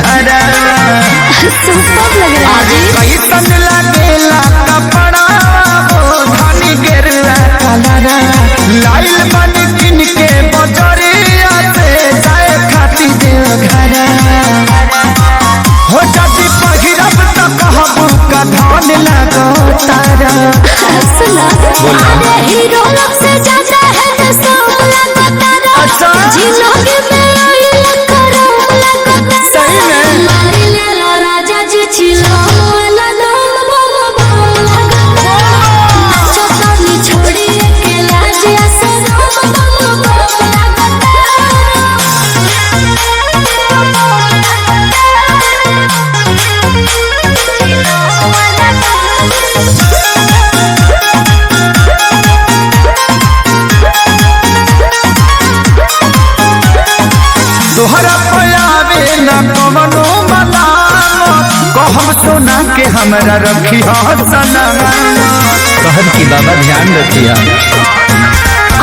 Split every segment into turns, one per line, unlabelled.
घरा
सुपर लग रहा है जी।
कैसन लगेला कपड़ा वो धनी गेरुआ कलरा लाइल बन किन के बजरिया से जाए खाती देव घरा हो जाती पहिरब तो कहबू का धन लगो तारा।
सुना अरे हीरो लोग से ज्यादा है तो सब लगो तारा जिलोगे में आई करो लगो तारा
सही में
मारी ले लो राजा जी चिलो वाला नाम बोलो बोलो नाचो तानी छोड़ी अकेला जैसे राम बोलो बोलो
तोहरा पयावे न कवनो मलाम कहम सोना के हमरा रखी सना कहब की बाबा ध्यान रखिया।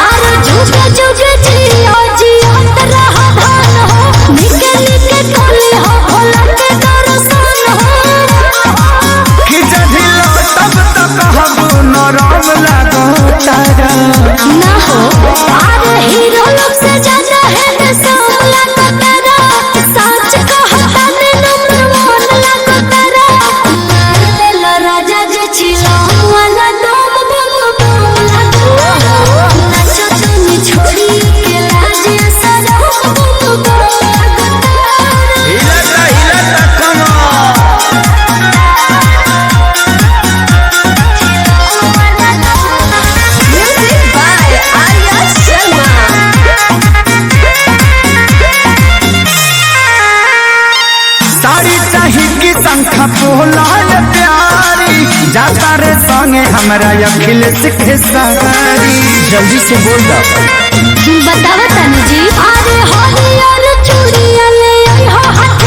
अरे जुगे जुगे जियो जियो रहा धान हो निके निके कोली हो भोला के दर्शन हो
कि जधिलो तब तो कहबू नरम लगो तारा
ना हो अरे हीरो लोग से ज्यादा है तो सब लगो तारा सच कहता ने नंबर 1 लगो तारा मार ले लो राजा जे छिलो वाला नाम बोलो बोलो नाचो तुम छोड़ी के लाज सदा बोलो बोलो
हिलता कमा
म्यूजिक बाय आर्या शर्मा।
साड़ी चाही की संखा पोलाल प्यारी जाता रे संगे हमरा अखिल सिखे सवारी जल्दी से बोल दा
बतावा तनी जी अरे हरियर चूड़िया ले आई हो हाथ